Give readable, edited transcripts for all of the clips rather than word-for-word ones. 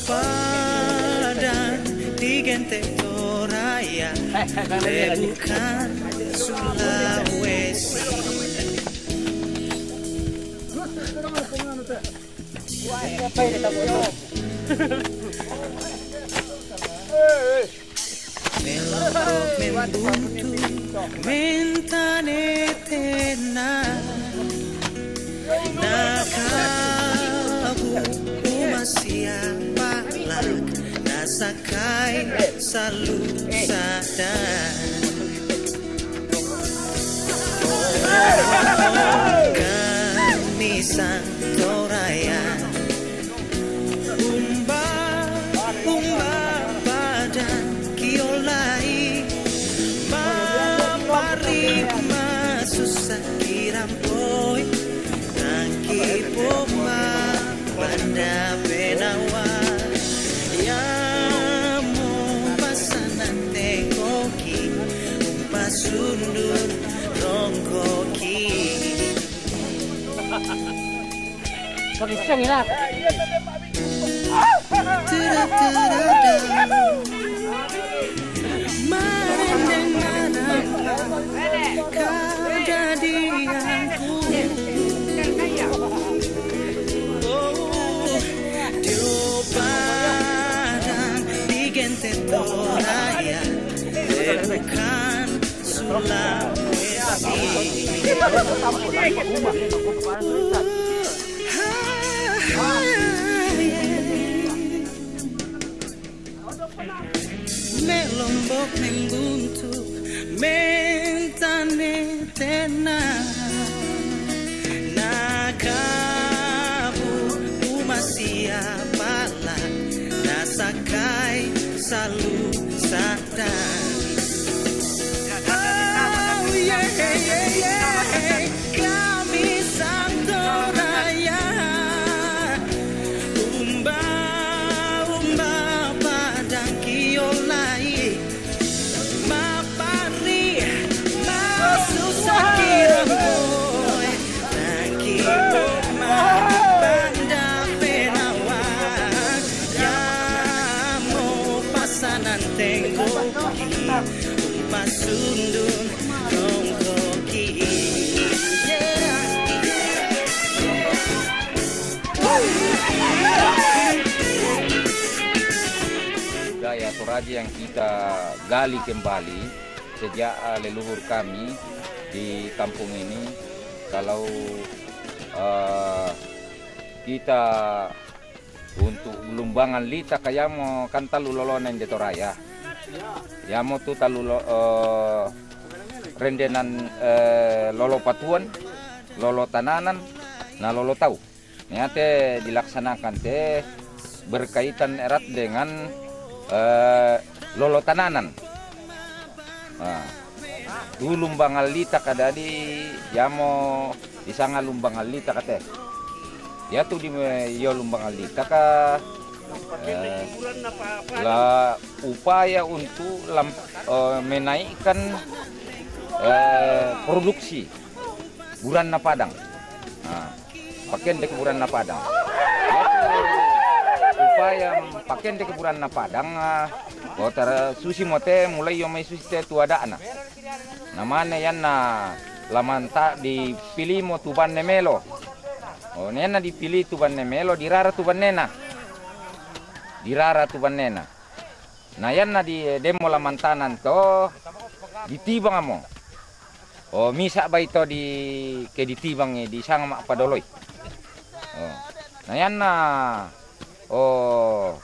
Padang di gente Toraya lebukan Sulawesi melokok membuntu mentane tenang nakabu umasiapa nasakai salu sadar kami Santoraya umba badan kiolai mamari masusah kirampoi nangki poma banda benawa sundun rongkoki Pag-isang ina. Marendeng mana kejadianku di Padang di gente Toraya bukan melombok membuntu mentane tenang nakabu umasia pala nasakai salu sadar kami Santoraya umba padang kiolai mapari masusah kiramboy nangki poma banda penawan yamo pasanan tengkoki pasundun budaya Toraja yang kita gali kembali sejak leluhur kami di kampung ini. Kalau kita untuk lumbangan lita kaya mo kan talu lolonen de Toraya ya mo tu talu rendenan lolo patuan lolo tananan na lolo tau niate dilaksanakan te berkaitan erat dengan lolo tananan. Nah, tu lumbang alita kadadi yamo disanga lumbang alita kate. Ya tu di yo lumbang alita ka la upaya untuk menaikkan produksi buran na Padang. Nah, pakaian de kuburan na Padang. Upaya pakaian de kuburan na Padang kota susi mote mulai yo mai susi te tuada ana. Namanya yan na lamanta dipilih mo tuban nemelo. Oh nena dipilih tuban nemelo dirara tuban nena. Dirara tuban nena. Nah yan na di demo lamantanan to ditibang mo. Oh misa ba ito di ke ditibang di sang mak padoloy. Oh. Nah yan na oh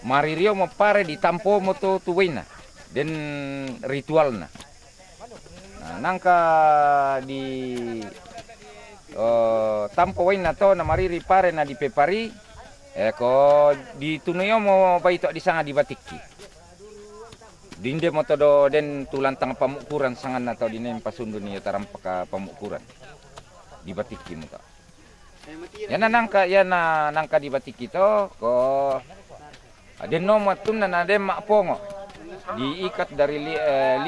maririo mo pare ditampo mo to tuwin na den ritual na. Nah, nangka di tampo wain na to na mariri pare na di pepari ko di tunuyo mo ba ito di sanga di batikki. Dinde mo to do den tulantang pamukuran sangan na to dinem pasundo niyo tarampaka pamukuran. Di batikki mo to. Yan na nangka di batikki to ko den no matun na dem makpongo. diikat dari 5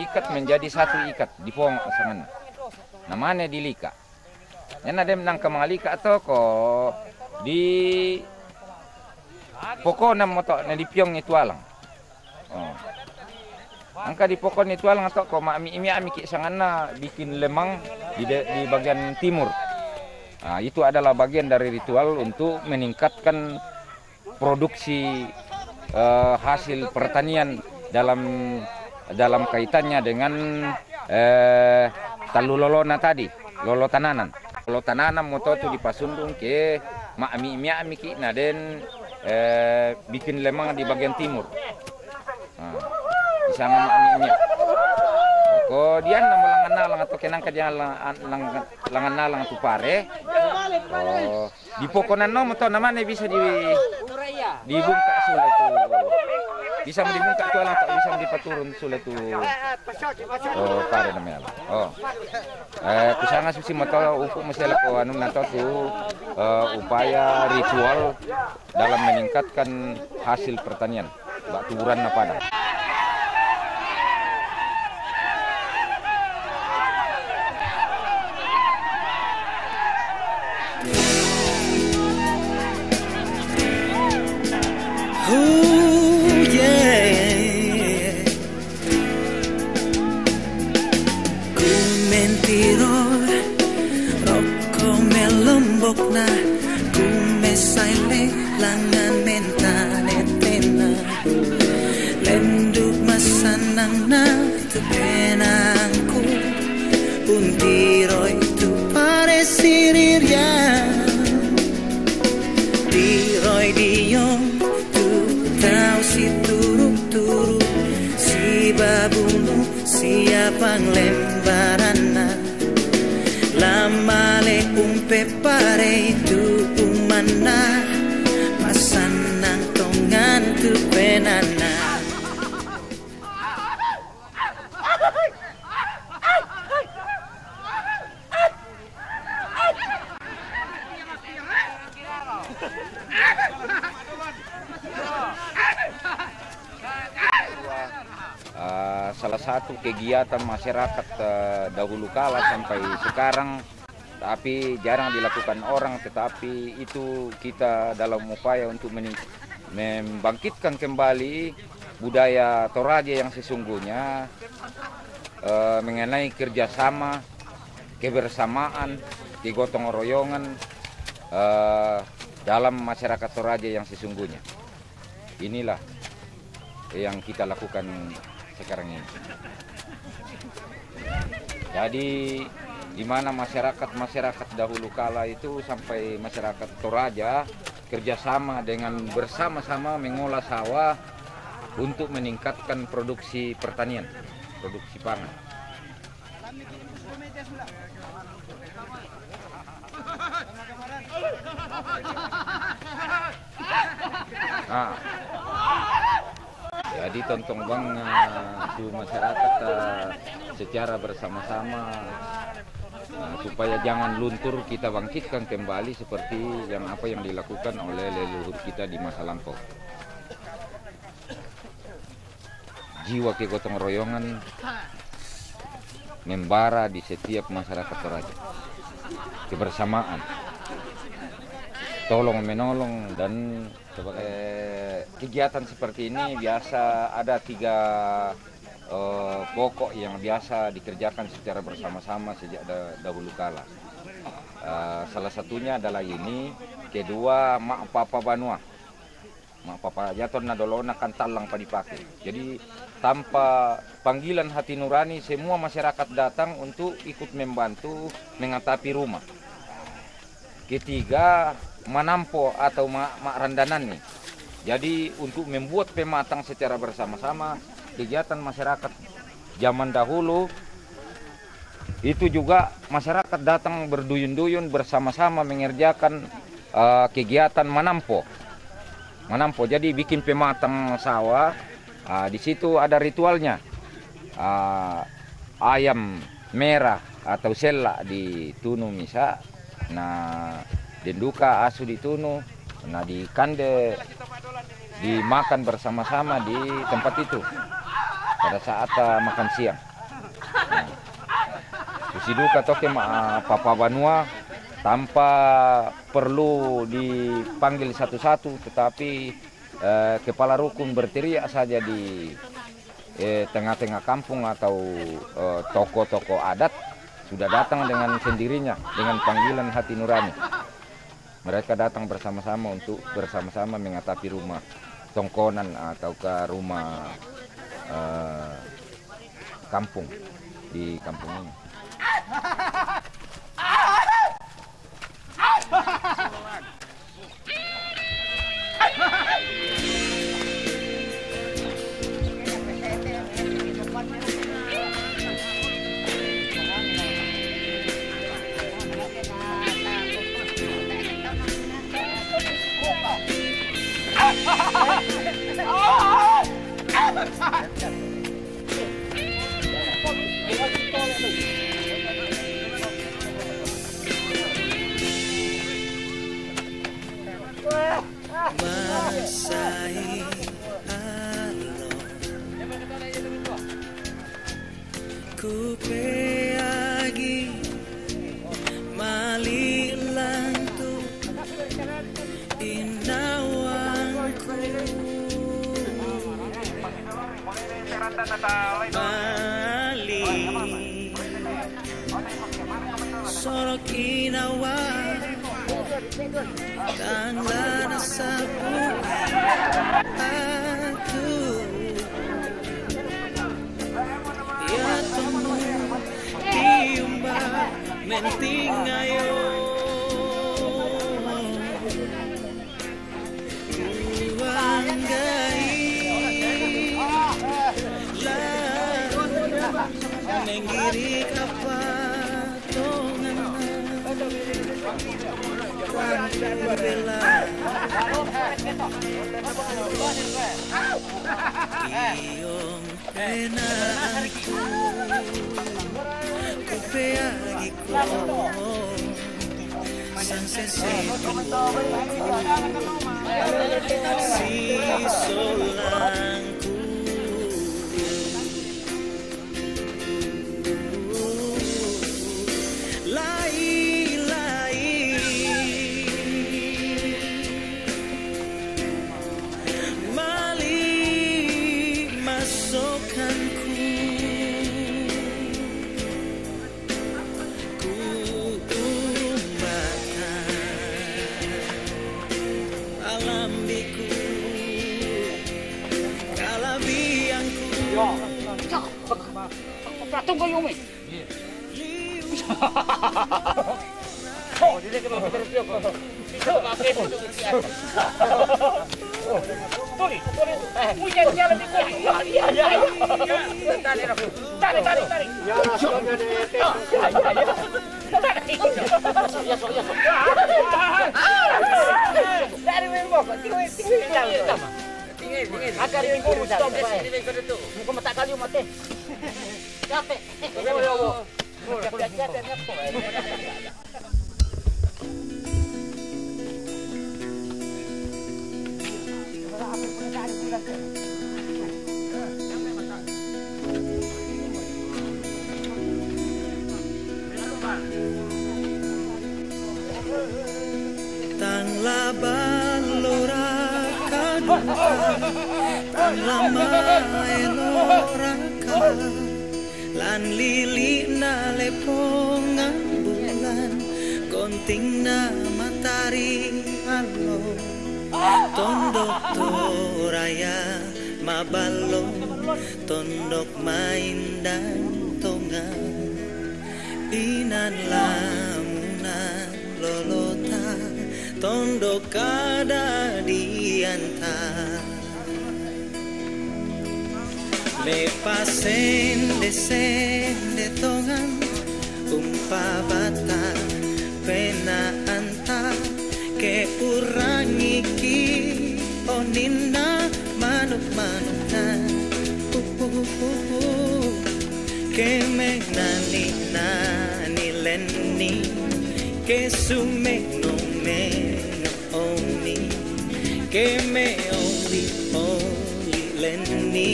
ikat menjadi 1 ikat di pong asangan. Namanya dilika. Yan ada menang ke mga lika atau ko di pokok na moto na di piong itu alang. Oh. Angka di pokok itu alang atau ko ami ki sangan na bikin lemang di bagian timur. Nah, itu adalah bagian dari ritual untuk meningkatkan produksi hasil pertanian dalam kaitannya dengan talu lolona tadi, lolo tananan. Lolo tananan moto tu dipasundung ke ami ki na den bikin lemang di bagian timur. Nah, di sana ami. Ko dian na malangan atau kenang kadya langan tu pare. Oh, di pokonan no moto naman bisa dibungka sulit tu. Bisa dibungka tu alang tak bisa dipaturun sulit tu. Oh, pare namanya. Oh. Kusanga susi moto upu masalah ko anu nato tu upaya ritual dalam meningkatkan hasil pertanian. Baturan na padang. Na kumesay langan mentanetena lenduk masanang na tupenangku puntiroy tu pare sirirya diroy diyong tu tau si turuk si babunu siapang lembaran na lamale umpe pare itu umana masanang tongan tu penana. Salah satu kegiatan masyarakat dahulu kala sampai sekarang, tapi jarang dilakukan orang, tetapi itu kita dalam upaya untuk membangkitkan kembali budaya Toraja yang sesungguhnya mengenai kerjasama, kebersamaan, kegotong royongan dalam masyarakat Toraja yang sesungguhnya. Inilah yang kita lakukan sekarang ini. Jadi di mana masyarakat dahulu kala itu sampai masyarakat Toraja kerjasama dengan bersama-sama mengolah sawah untuk meningkatkan produksi pertanian, produksi pangan. Nah, jadi tontong bang tu masyarakat secara bersama-sama supaya jangan luntur, kita bangkitkan kembali seperti apa yang dilakukan oleh leluhur kita di masa lampau. Jiwa kegotong royongan membara di setiap masyarakat Toraja. Kebersamaan, tolong menolong, dan kegiatan seperti ini biasa ada 3 pokok yang biasa dikerjakan secara bersama-sama sejak dahulu kala. Salah satunya adalah ini, kedua mak papa banua. Mak papa jaton na dolona kan talang padipake. Jadi tanpa panggilan hati nurani semua masyarakat datang untuk ikut membantu mengatapi rumah. Ketiga manampo atau mak randanan nih. Jadi untuk membuat pematang secara bersama-sama kegiatan masyarakat zaman dahulu itu juga masyarakat datang berduyun-duyun bersama-sama mengerjakan kegiatan manampo. Jadi bikin pematang sawah. Di situ ada ritualnya. Ayam merah atau sela ditunu misa. Nah, denduka asu ditunu. Nah, di kande dimakan bersama-sama di tempat itu pada saat makan siang. Susiduka toke Papa Banua tanpa perlu dipanggil satu-satu, tetapi kepala rukun berteriak saja di tengah-tengah kampung atau toko-toko adat sudah datang dengan sendirinya dengan panggilan hati nurani. Mereka datang bersama-sama untuk bersama-sama mengatapi rumah tongkonan atau ke rumah kampung di kampung ini. Masai alo ku peagi malilantu inawangku mali sorok inawang kang lana sabu aku ya temu tiumba mentingayo kuanggai la nenggiri apa bela iyong penanku ku peagiku sang seseko si solangku Patung kayo mo. Oh, dili ka ba pero ko. Ito ka kay mo. Toli. Muy bien, ya le digo. Ya. Dale, Rafa. Dale. Ya, sonya de te. Ya. Dari membo, tinggal. Tinggal. Akar yang kurus sampai. Muka mata kali mate. Capek. Tang laban lora kaduka, tang lama elora lan lili na lepongan bulan konting na matahari alo tondok toraya mabalong tondok maindan tonga inan lamunan lolota tondok kada dianta me pasen de tongan umpabata pena anta ke urangiki onina manuk na ke menani nani lenni ke sume no me oni ke me oli lenni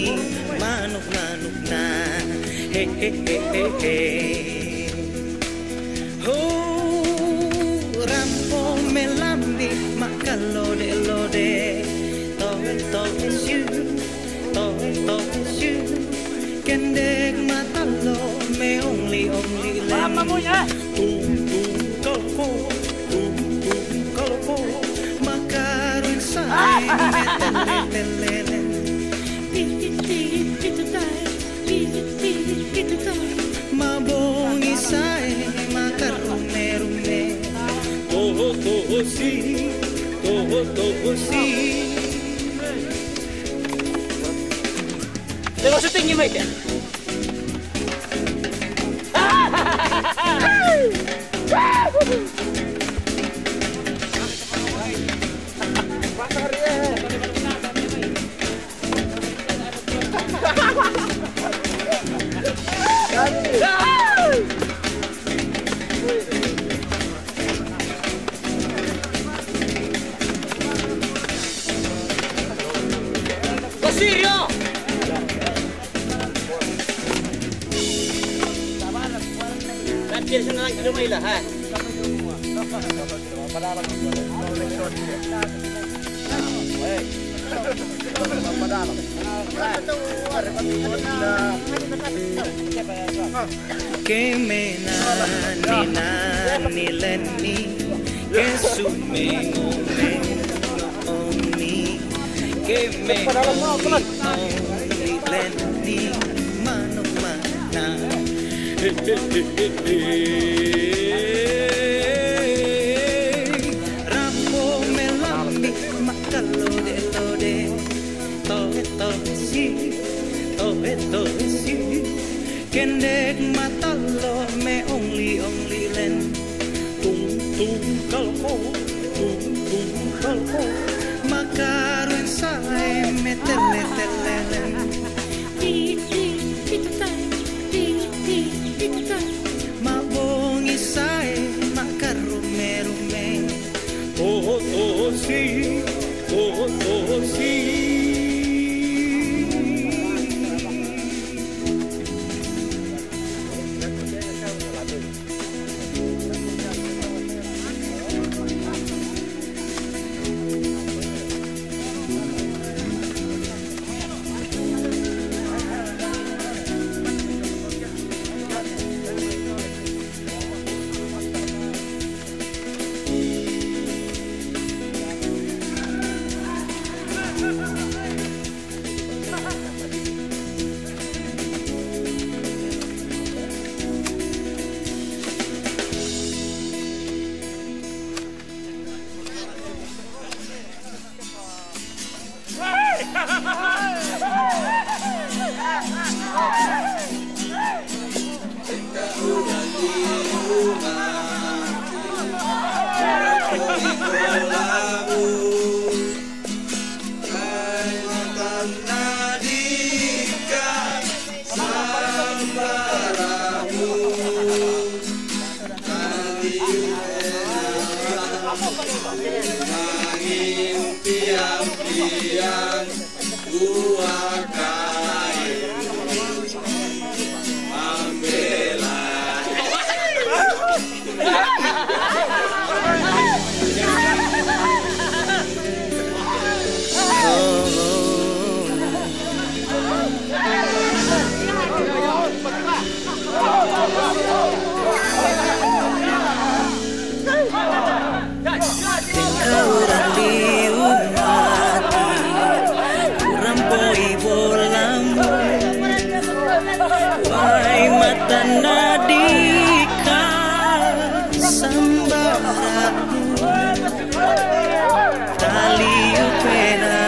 manuk na he he he he he ho rampo melambi makalode lode to shu kendek matalo me only kolpo makarun sai metelelen mabongi sai makarume rume toho si Tengok syuting ni Mike. Sirio. Nanti senang ke rumah lah, ha. Kemena ni lenni kesumengo oni kemena ni lenni manuk mana rambo melambi makalode lode to si kendek matalo me only len tung kalpo makarun sai metelelen mabongi sai makarume si Tiang dua kain membela. Tanadika sambaramu tali upena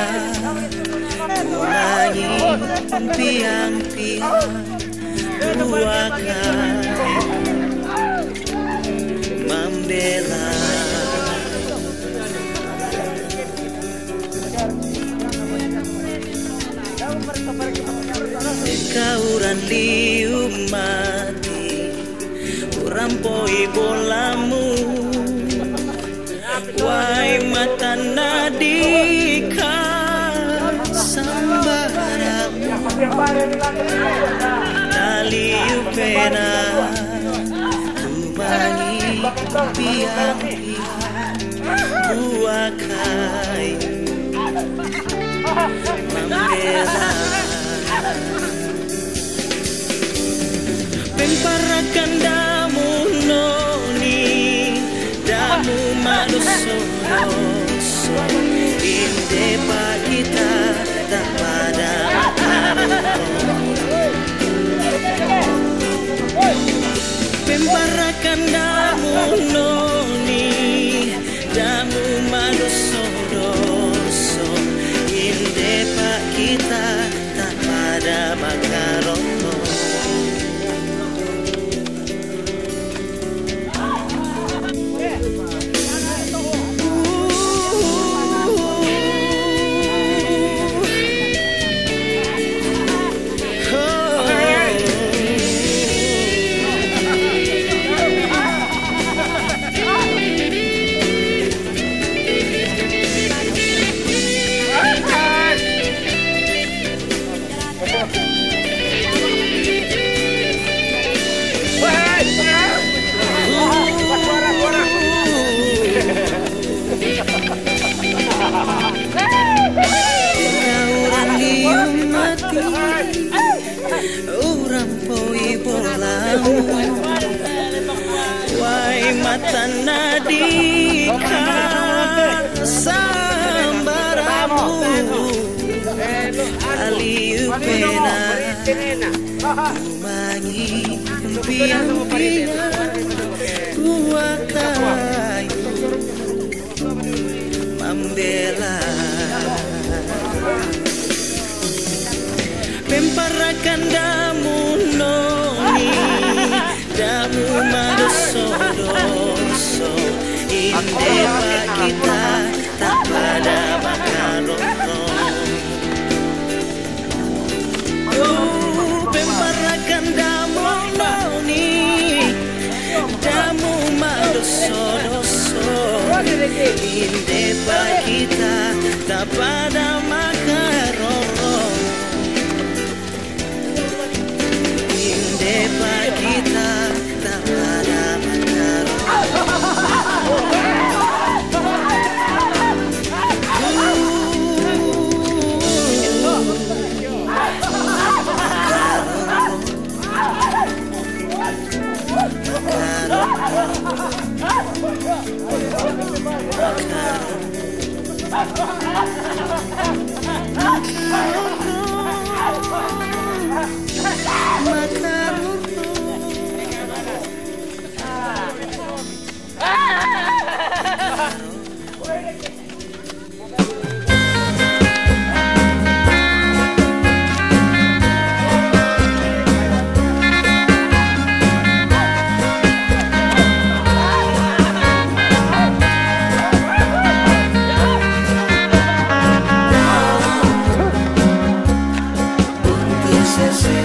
mulai piang-piang dua kali membela kauran liu mati urampoi bolamu wai mata nadika sambaramu taliu pena tubangi piang-piang buah kayu membela pemparakan damu noni damu manusia inde kita tak pada pemparakan damu noni damu manusia inde kita tak pada makarono. Orang poi bolamu wai mata nadika sambaramu aliu pena tumangi piang-piang buah kayu membela pemparakan damu noni damu madoso inde kita tak pada makarono pemparakan damu noni damu madoso inde kita tak pada makarono kita tak pada se